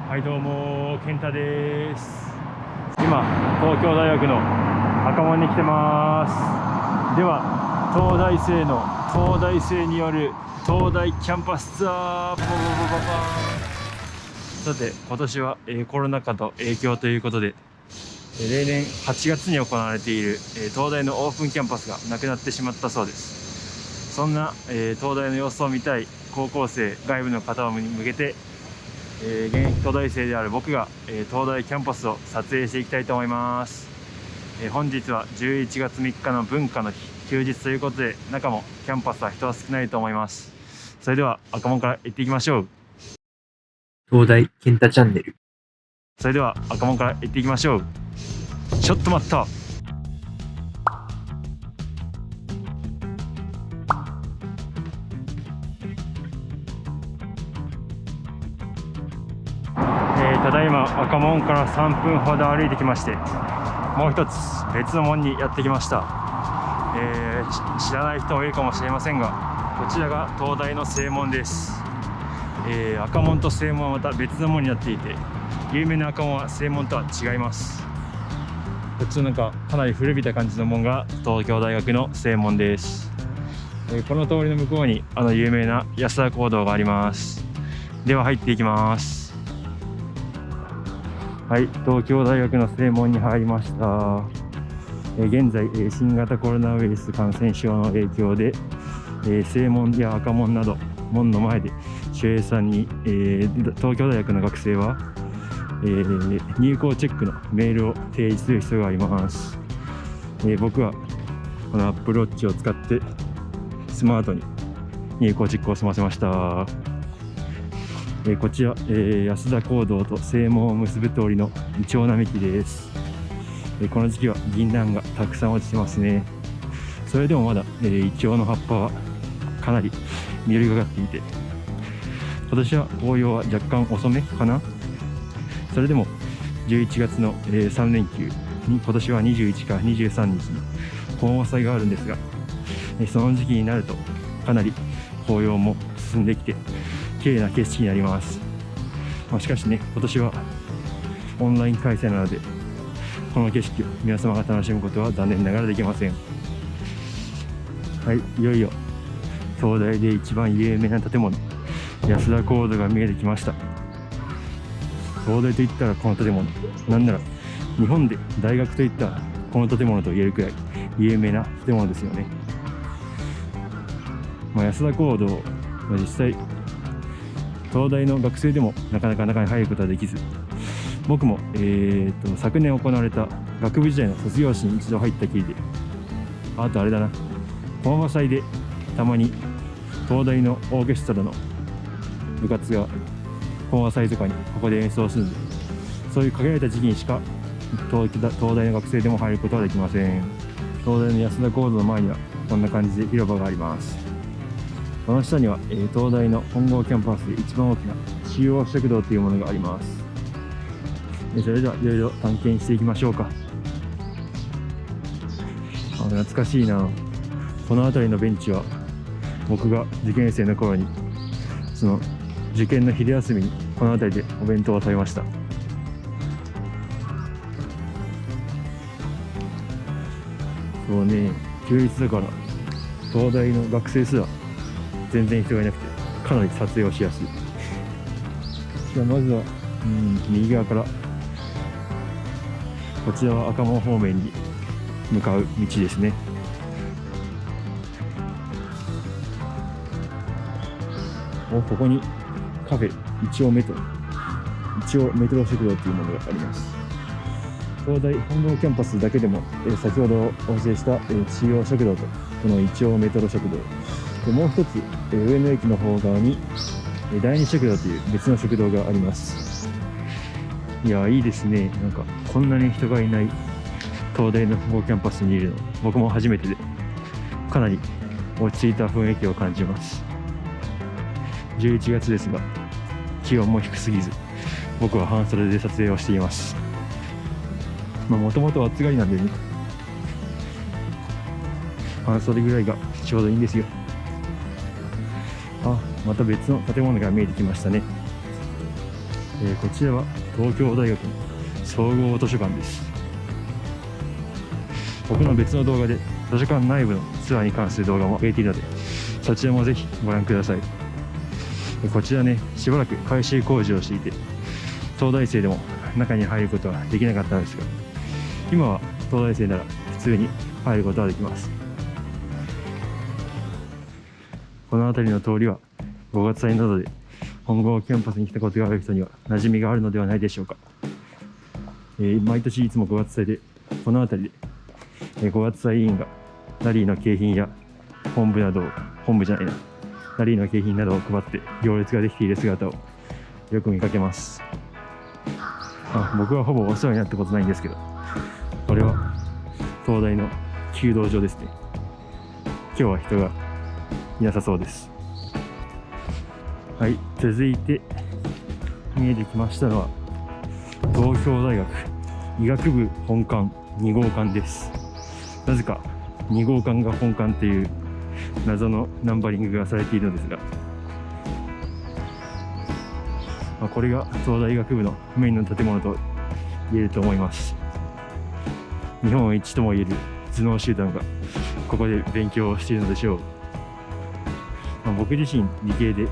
はいどうも健太です。今東京大学の赤門に来てます。では東大生による東大キャンパスツアーさて今年は、コロナ禍の影響ということで、例年8月に行われている、東大のオープンキャンパスがなくなってしまったそうです。そんな、東大の様子を見たい高校生外部の方に向けて、現役東大生である僕が、東大キャンパスを撮影していきたいと思います。本日は11月3日の文化の日、休日ということで中もキャンパスは人は少ないと思います。それでは赤門から行っていきましょう。東大健太チャンネル。それでは赤門から行っていきましょう。ちょっと待った。ただいま赤門から3分ほど歩いてきまして、もう一つ別の門にやってきました。知らない人もいるかもしれませんが、こちらが東大の正門です。赤門と正門はまた別の門になっていて、有名な赤門は正門とは違います。こっちのなんかかなり古びた感じの門が東京大学の正門です。この通りの向こうに有名な安田講堂があります。では入っていきます。はい、東京大学の正門に入りました。現在、新型コロナウイルス感染症の影響で、正門や赤門など門の前で守衛さんに、東京大学の学生は、入校チェックのメールを提示する必要があります。僕はこの Apple Watch を使ってスマートに入校チェックを済ませました。こちら、安田講堂と正門を結ぶ通りのイチョウ並木です。この時期は銀杏がたくさん落ちてますね。それでもまだ、イチョウの葉っぱはかなり緑がかっていて、今年は紅葉は若干遅めかな。それでも11月の、3連休に今年は21から23日に紅葉祭があるんですが、その時期になるとかなり紅葉も進んできて綺麗な景色になります。しかしね、今年はオンライン開催なのでこの景色を皆様が楽しむことは残念ながらできません。はい、いよいよ東大で一番有名な建物安田講堂が見えてきました。東大といったらこの建物、なんなら日本で大学といったらこの建物と言えるくらい有名な建物ですよね。安田講堂は実際東大の学生でもなかなか中に入ることはできず、僕も、昨年行われた学部時代の卒業式に一度入ったきりで、あとあれだな、駒場祭でたまに東大のオーケストラの部活が駒場祭とかにここで演奏するんで、そういう限られた時期にしか東大の学生でも入ることはできません。東大の安田講堂の前にはこんな感じで広場があります。その下には、東大の本郷キャンパスで一番大きな中央食堂というものがあります。それではいろいろ探検していきましょうか。懐かしいな。この辺りのベンチは僕が受験生の頃にその受験の昼休みにこの辺りでお弁当を食べました。そうね、休日だから東大の学生すら全然人がいなくてかなり撮影をしやすい。じゃあまずは、右側から、こちらは赤門方面に向かう道ですね。ここにカフェ一応メトロ食堂というものがあります。東大本郷キャンパスだけでも、先ほどお教えした、中央食堂とこの一応メトロ食堂で、もう一つ、上野駅の方側に、第二食堂という別の食堂があります。いや、いいですね。なんかこんなに人がいない東大の本郷キャンパスにいるの僕も初めてで、かなり落ち着いた雰囲気を感じます。11月ですが気温も低すぎず、僕は半袖で撮影をしています。もともと暑がりなんでね、半袖ぐらいがちょうどいいんですよ。また別の建物が見えてきましたね。こちらは東京大学の総合図書館です。僕の別の動画で図書館内部のツアーに関する動画も上げているので、そちらもぜひご覧ください。こちらね、しばらく改修工事をしていて、東大生でも中に入ることはできなかったんですが、今は東大生なら普通に入ることができます。この辺りの通りは5月祭などで本郷キャンパスに来たことがある人には馴染みがあるのではないでしょうか。毎年いつも5月祭でこの辺りで5月祭委員がラリーの景品やラリーの景品などを配って行列ができている姿をよく見かけます。僕はほぼお世話になったことないんですけど、これは東大の弓道場ですね。今日は人がいなさそうです。はい、続いて見えてきましたのは東京大学医学部本館2号館です。なぜか2号館が本館っていう謎のナンバリングがされているのですが、これが東大医学部のメインの建物と言えると思います。日本一とも言える頭脳集団がここで勉強をしているのでしょう。僕自身理系で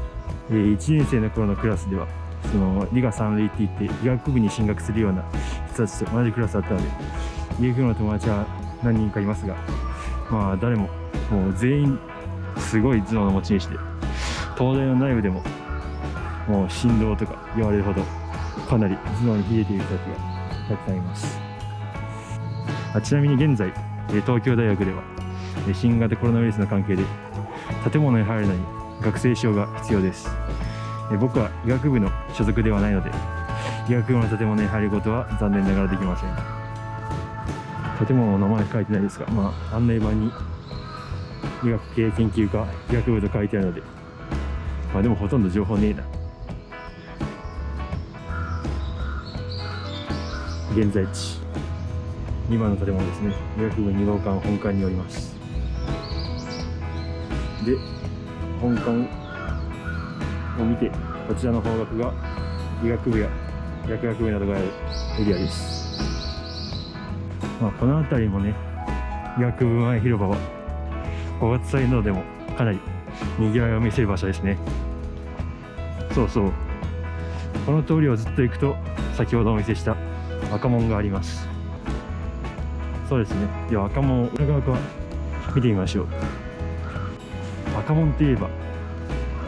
1年生の頃のクラスでは理科三類って言って医学部に進学するような人たちと同じクラスだったので、医学部の友達は何人かいますが、誰ももう全員すごい頭脳の持ち主で、東大の内部でももう神童とか言われるほどかなり頭脳に秀でている人たちがたくさんいます。ちなみに現在東京大学では新型コロナウイルスの関係で建物に入るのに学生証が必要です。僕は医学部の所属ではないので、医学部の建物に入ることは残念ながらできません。建物の名前書いてないですが、案内板に医学系研究科医学部と書いてあるので、でもほとんど情報ねえな。現在地、今の建物ですね。医学部2号館本館におります。で、本館を見て、こちらの方角が医学部や薬学部などがあるエリアです。この辺りもね、医学部前広場は5月祭などでもかなり賑わいを見せる場所ですね。そうそう、この通りをずっと行くと先ほどお見せした赤門があります。そうですね。では赤門を裏側から見てみましょう。赤門といえば、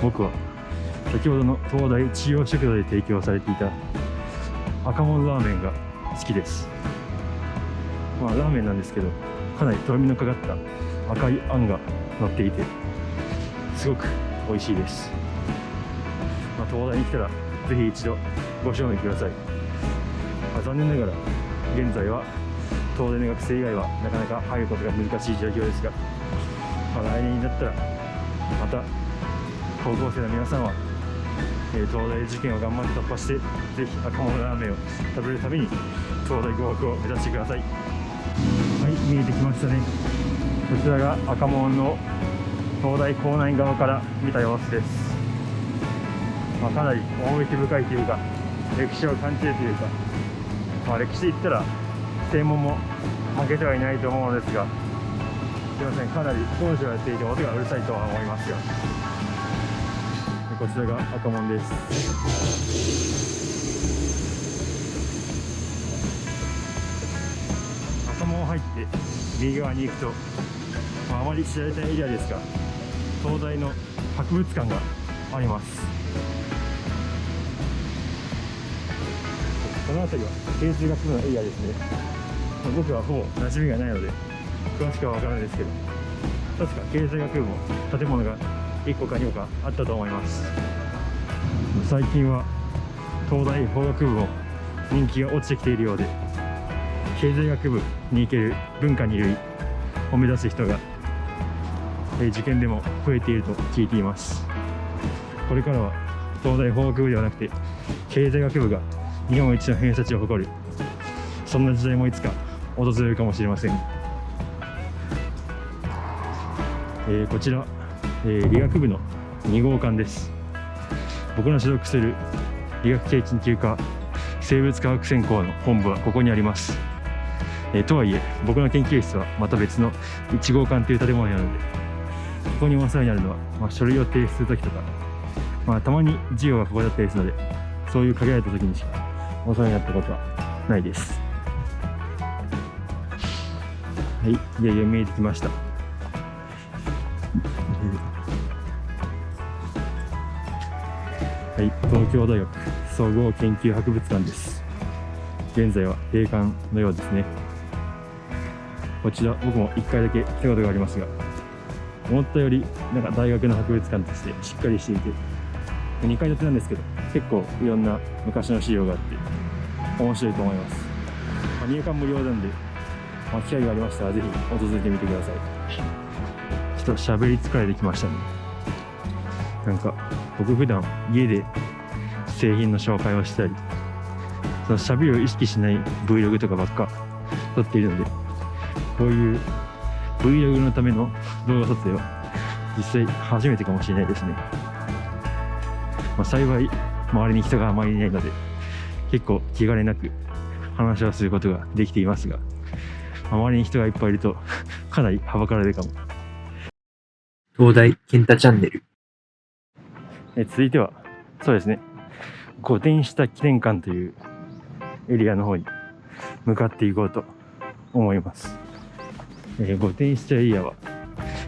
僕は先ほどの東大中央食堂で提供されていた赤門ラーメンが好きです。ラーメンなんですけど、かなりとろみのかかった赤いあんが乗っていてすごく美味しいです。東大に来たらぜひ一度ご賞味ください。残念ながら現在は東大の学生以外はなかなか入ることが難しい状況ですが、来年になったらまた高校生の皆さんは東大受験を頑張って突破して、ぜひ赤門ラーメンを食べるために東大合格を目指してください。はい、見えてきましたね。こちらが赤門の東大構内側から見た様子です。かなり趣深いというか、歴史を感じるというか、歴史で言ったら正門も負けてはいないと思うのですが、すいません、かなり工事をやっていて音がうるさいとは思いますが、こちらが赤門です。赤門を入って右側に行くと、あまり知られてないエリアですが、東大の博物館があります。この辺りは経済学部のエリアですね。僕はほぼ馴染みがないので詳しくは分からないですけど、確か経済学部も建物が1個か2個かあったと思います。最近は東大法学部も人気が落ちてきているようで、経済学部に行ける文化2類を目指す人が受験でも増えていると聞いています。これからは東大法学部ではなくて経済学部が日本一の偏差値を誇る、そんな時代もいつか訪れるかもしれません。こちら、理学部の2号館です。僕の所属する理学系研究科生物科学専攻の本部はここにあります。とはいえ僕の研究室はまた別の1号館という建物にあるので、ここにお世話になるのは、書類を提出するときとか、たまに授業がここだったりするので、そういう限られたときにしかお世話になったことはないです。はい、いよいよ見えてきました。はい、東京大学総合研究博物館です。現在は閉館のようですね。こちら僕も1回だけ来たことがありますが、思ったより大学の博物館としてしっかりしていて、2階建てなんですけど結構いろんな昔の資料があって面白いと思います。入館無料なんで、機会がありましたらぜひ訪れてみてください。ちょっと喋り疲れてきましたね。僕普段家で製品の紹介をしたり、その喋りを意識しない Vlog とかばっか撮っているので、こういう Vlog のための動画撮影は実際初めてかもしれないですね。幸い周りに人があまりいないので、結構気兼ねなく話をすることができていますが、周りに人がいっぱいいるとかなりはばかられるかも。東大健太チャンネル。続いてはそうですね、御殿下記念館というエリアの方に向かっていこうと思います。御殿下エリアは、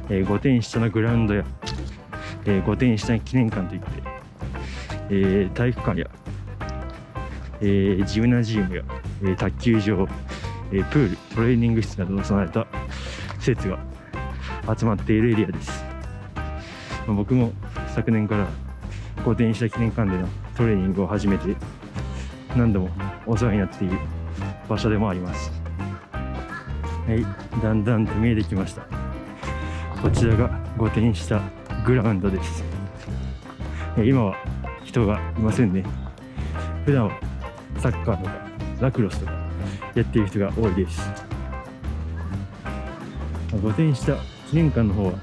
御殿下のグラウンドや、御殿下記念館といって、体育館や、ジムナジウムや、卓球場、プール、トレーニング室などを備えた施設が集まっているエリアです。僕も昨年から御殿下記念館でのトレーニングを始めて何度もお世話になっている場所でもあります。はい、だんだんと見えてきました。こちらが御殿下グラウンドです。今は人がいませんね。普段はサッカーとかラクロスとかやっている人が多いです。御殿下記念館の方は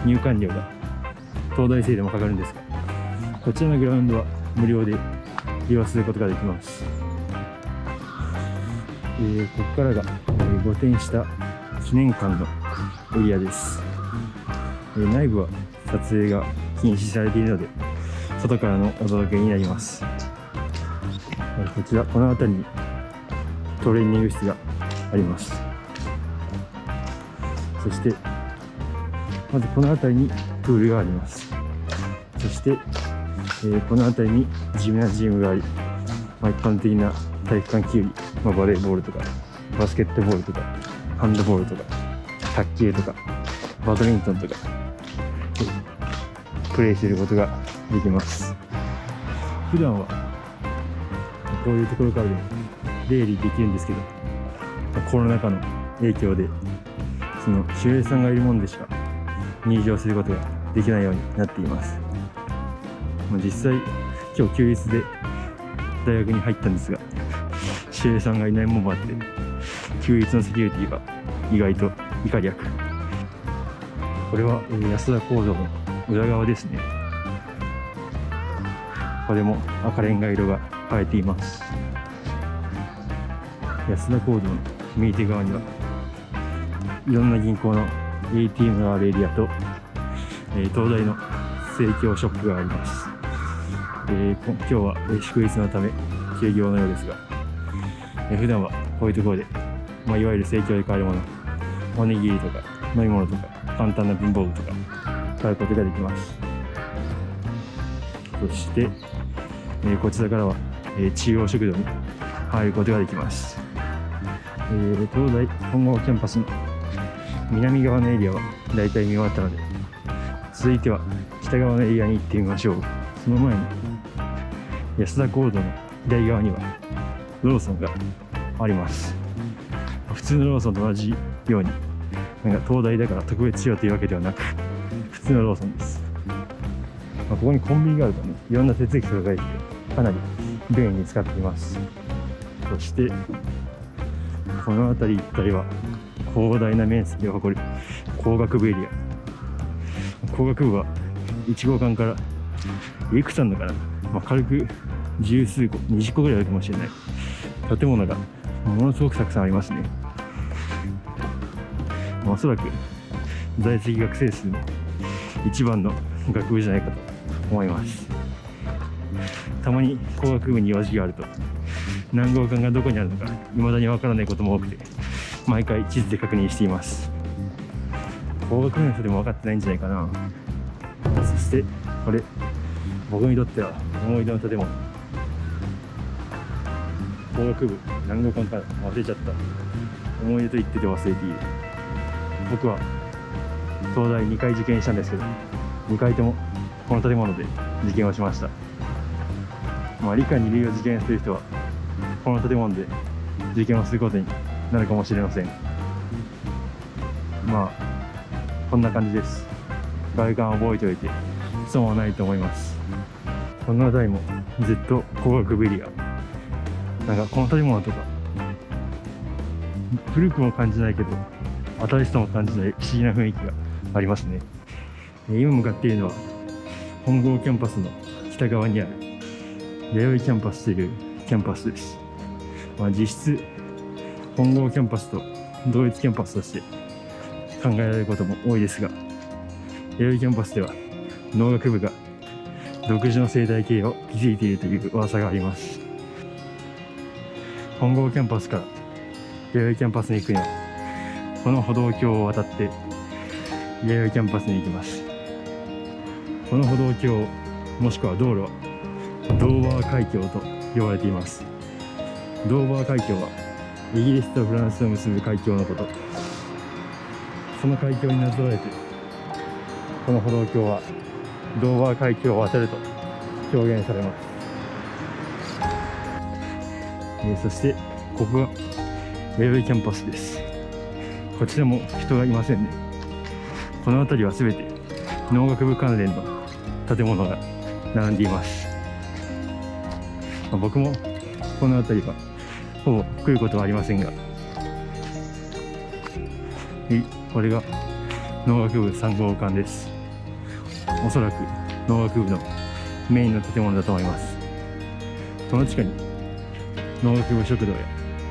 入館料が東大生でもかかるんですが、こちらのグラウンドは無料で利用することができます。ここからが、御殿下記念館のエリアです。内部は撮影が禁止されているので外からのお届けになります。こちらこの辺りにトレーニング室があります。そしてまずこの辺りにプールがあります。そして、この辺りにジムナジウムがあり、一般的な体育館球技、バレーボールとかバスケットボールとかハンドボールとか卓球とかバドミントンとかプレイすることができます。普段はこういうところからでも出入りできるんですけど、コロナ禍の影響でその守衛さんがいるもんでしか入場することができないようになっています。実際今日休日で大学に入ったんですが、守衛さんがいないもんもあって休日のセキュリティが意外といかりやく。これは安田講堂の裏側ですね。これも赤レンガ色が映えています。安田講堂の右手側にはいろんな銀行の ATM があるエリアと、東大の生協ショップがあります。今日は祝日のため休業のようですが、普段はこういうところで、いわゆる生協で買えるもの、おにぎりとか飲み物とか簡単な文房具とか買うことができます。そして、こちらからは、中央食堂に入ることができます。東大本郷キャンパスの南側のエリアはだいたい見終わったので、続いては北側のエリアに行ってみましょう。その前に安田講堂の左側にはローソンがあります。普通のローソンと同じように東大だから特別しようというわけではなく、普通のローソンです。ここにコンビニがあるとね、いろんな手続きとかができてかなり便利に使っています。そしてこの辺り一帯は広大な面積を誇る工学部エリア。工学部は1号館からいくつあるのかな、軽く十数個、20個ぐらいあるかもしれない建物がものすごくたくさんありますね。おそらく在籍学生数の一番の学部じゃないかと思います。たまに工学部に用事があると何号館がどこにあるのか未だにわからないことも多くて、毎回地図で確認しています。工学部の人でも分かってないんじゃないかな。そしてこれ、僕にとっては思い出の建物。工学部何号館か忘れちゃった。思い出と言ってて忘れている。僕は東大2回受験したんですけど、2回ともこの建物で受験をしました。理科2類を受験する人はこの建物で受験をすることになるかもしれません。こんな感じです。外観を覚えておいて損はないと思います。この辺りもずっと工学部エリア。この建物とか古くも感じないけど新しさも感じない不思議な雰囲気がありますね。今向かっているのは本郷キャンパスの北側にある弥生キャンパスというキャンパスです。実質本郷キャンパスと同一キャンパスとして考えられることも多いですが、弥生キャンパスでは農学部が独自の生態系を築いているという噂があります。本郷キャンパスから弥生キャンパスに行くにはこの歩道橋を渡って弥生キャンパスに行きます。この歩道橋もしくは道路はドーバー海峡と呼ばれています。ドーバー海峡はイギリスとフランスを結ぶ海峡のこと。その海峡になぞらえてこの歩道橋はドーバー海峡を渡ると表現されます。そしてここが弥生キャンパスです。こちらも人がいませんね。この辺りは全て農学部関連の建物が並んでいます。僕もこの辺りはほぼ来ることはありませんが、これが農学部3号館です。おそらく農学部のメインの建物だと思います。この地下に農学部食堂や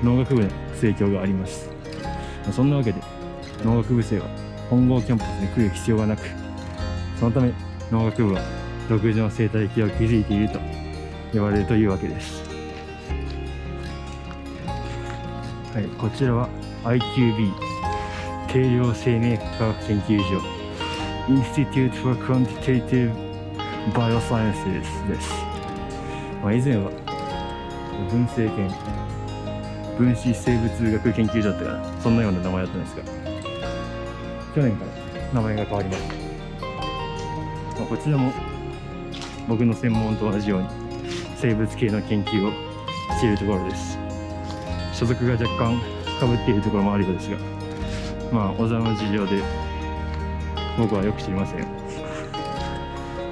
農学部の生協があります。そんなわけで農学部生は本郷キャンパスに来る必要がなく、そのため農学部は独自の生態系を築いていると言われるというわけです。こちらは IQB 定量生命科学研究所 Institute for Quantitative Biosciences です。以前は文政研分子生物学研究所だったかな、そんなような名前だったんですが、去年から名前が変わりました。こちらも僕の専門と同じように生物系の研究をしているところです。所属が若干かぶっているところもあるようですが、小沢の事情で僕はよく知りません。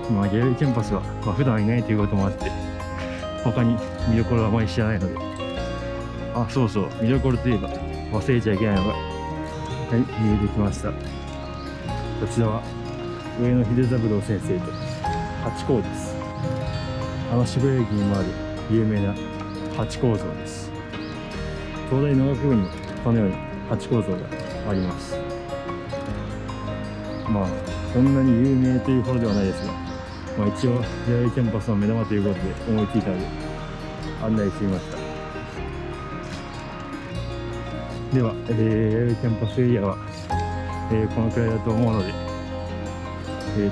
弥生キャンパスは、普段いないということもあって他に見どころはあまり知らないので、そうそう、見どころといえば忘れちゃいけないのが、見えてきました。こちらは上野秀三郎先生とハチ公です。渋谷駅にもある有名なハチ公像です。東大農学部にもこのようにハチ公像があります。そんなに有名というほどではないですが、一応弥生キャンパスの目玉ということで思いついたので案内してみました。では、弥生キャンパスエリアは、このくらいだと思うので、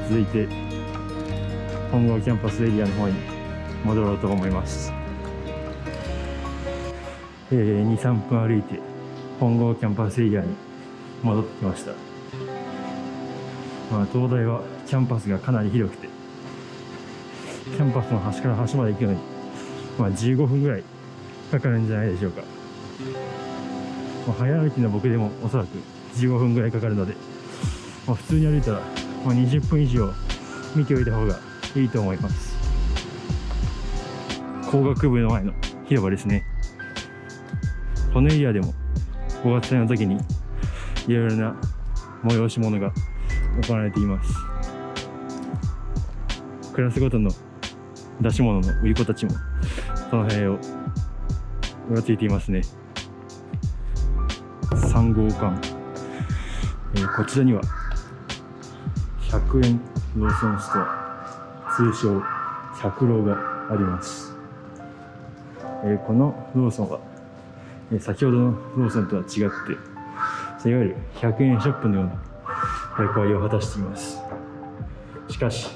続いて本郷キャンパスエリアの方に戻ろうと思います。2、3分歩いて本郷キャンパスエリアに戻ってきました。東大はキャンパスがかなり広くて、キャンパスの端から端まで行くのに、15分ぐらいかかるんじゃないでしょうか。早歩きの僕でもおそらく15分ぐらいかかるので、普通に歩いたら20分以上見ておいた方がいいと思います。工学部の前の広場ですね。このエリアでも5月祭の時にいろいろな催し物が行われています。クラスごとの出し物の売り子たちもその辺をうろついていますね。3号館、こちらには100円ローソンストア、通称100ローがあります。このローソンは、先ほどのローソンとは違って、いわゆる100円ショップのような役割を果たしています。しかし、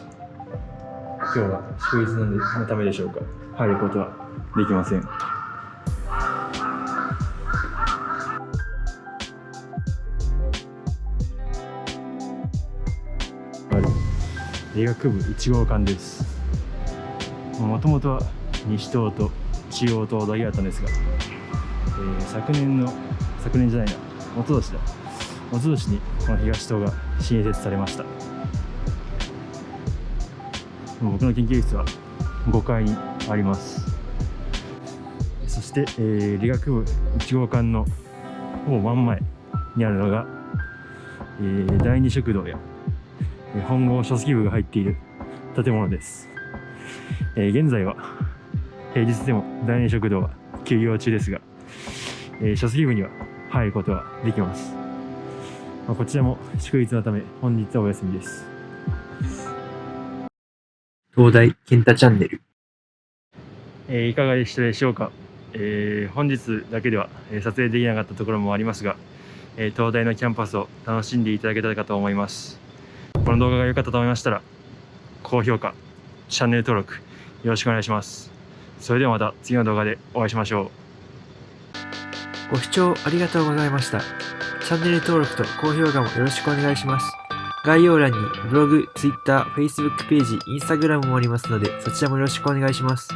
今日は祝日のためでしょうか、入ることはできません。理学部1号館です。もともとは西棟と中央棟だけだったんですが、昨年じゃないな、一昨年にこの東棟が新設されました。僕の研究室は5階にあります。そして、理学部1号館のほぼ真ん前にあるのが、第二食堂や本郷書籍部が入っている建物です。現在は平日でも第二食堂は休業中ですが、書籍部には入ることはできます。こちらも祝日のため本日はお休みです。東大健太チャンネル。いかがでしたでしょうか。本日だけでは撮影できなかったところもありますが、東大のキャンパスを楽しんでいただけたかと思います。この動画が良かったと思いましたら、高評価、チャンネル登録よろしくお願いします。それではまた次の動画でお会いしましょご視聴ありがとうございました。チャンネル登録と高評価もよろしくお願いします。概要欄にブログ、Twitter、Facebook ページ、Instagram もありますので、そちらもよろしくお願いします。